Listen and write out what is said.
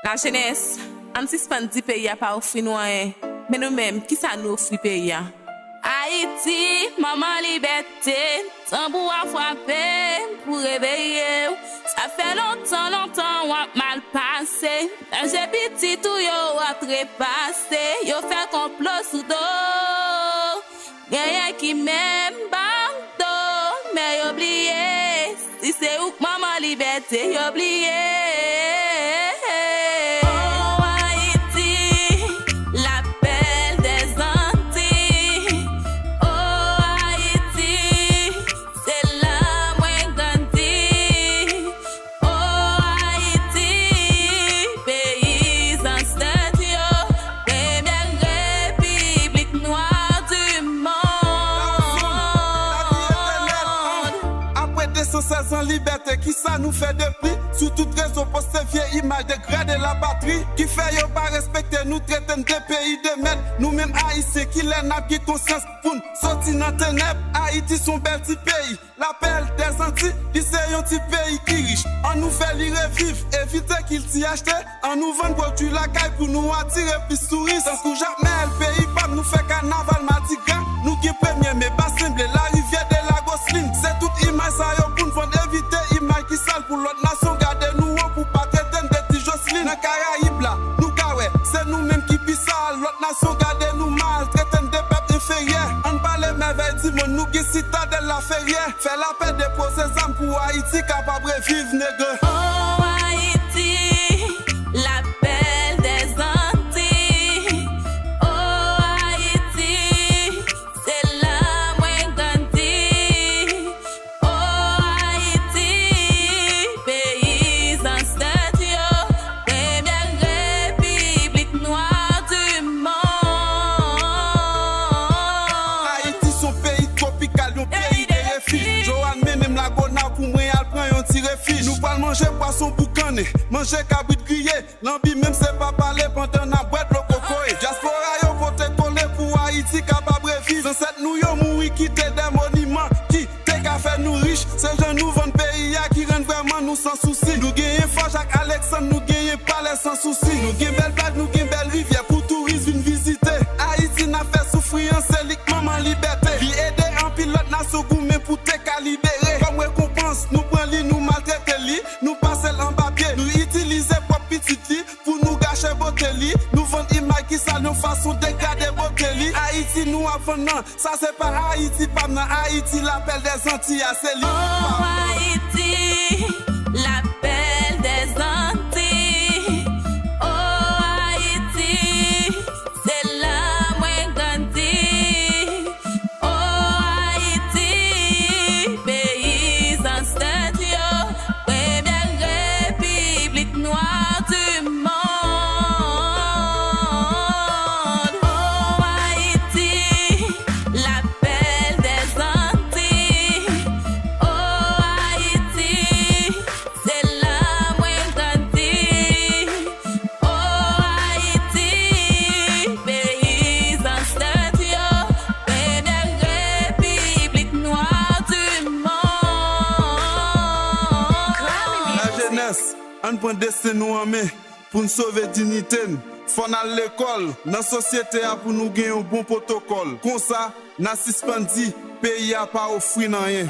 La jeunesse, on suspend du pays à pas offrir nous rien. Mais nous-mêmes, qui ça nous offre pays? Haïti, maman liberté, tambour à frapper pour réveiller. Ça fait longtemps, on a mal passé. J'ai petit tout yo a trépassé. Yo fait complot sous dos. Rien qui m'aime bando, mais yo oublié. Si c'est où que maman liberté, yo oublié. En liberté, qui ça nous fait depuis? Sous toute raison pour ces vieilles images dégrader la batterie. Qui fait yo pas respecter nous traiter des pays de merde. Nous-mêmes Haïtiens qui l'en a qui conscience pour nous sortir dans les ténèbres. Haïti son bel petit pays. L'appel des Antilles, qui c'est un petit pays qui riche. On nous fait l'y revivre, éviter qu'il t'y achète. On nous vend pour tu la caille pour nous attirer puis sourire. Sans que jamais le pays pas nous fait carnaval matiga. Nous qui premier mais pas semblé la rivière de la Gosseline. C'est toute image ça yo pour nous éviter image qui sale pour l'autre nation. Gardez nous pour pas traiter de petits Jocelyne. Dans Caraïbes là, nous kawé, c'est nous-mêmes qui pis sale. L'autre nation gardez nous mal, traiter des peuples inférieurs. On parle merveille du monde, nous qui citadelle la ferrière. Fait la paix déposer âmes pour Haïti capable de vivre nègre. Oh Haïti, la belle des Antilles. Oh Haïti, c'est là moins grandi. Oh Haïti, pays ancestral, première république noire du monde. Haïti son pays tropical, un pays de refuge. Joanne Menem la gona pour moi, elle prend un petit refuge. Nous parlons manger poisson boucané, manger cabrit grillé. L'ambi même c'est pas parler pendant la boîte le cocoé. Diaspora yo pote collé pour Haïti capable de vivre. Sans cette nous yo mouri quitter des monuments qui t'es qu'à faire nous riches. C'est gens nous vendent pays qui rendent vraiment nous sans souci. Nous gagnons fort Jacques Alexandre, nous gagnons palais sans souci. Nous gagnons belle plage, nous gagnons belle rivière pour touristes viennent visiter. Haïti n'a fait souffrir en seulement en liberté. Qui aide un pilote nation gourmet pour te libérer. Comme récompense, nous prenons li, nous maltraiter li, nous passer en papier. Nous utiliser pour petit li, pour nous gâcher beauté li. Nous vendons image qui ça nous façon dégrader beauté li. Haïti nous avons ça c'est pas Haïti, pas dans Haïti l'appel des Antilles, c'est li. Oh Haïti, la belle des Antilles. Oh Haïti, c'est là moins grandi. Oh Haïti, pays ancestral, première république noire du monde. Oh Haïti, la belle des Antilles. Oh Haïti, c'est là moins grandi. Oh Haïti, pays ancestral, première république noire du monde. La jeunesse, on prend destin nous en main pour nous sauver dignité. Faut aller à l'école, dans la société pour nous gagner un bon protocole. Comme ça, n'a suspendu, pays a pas offrir rien.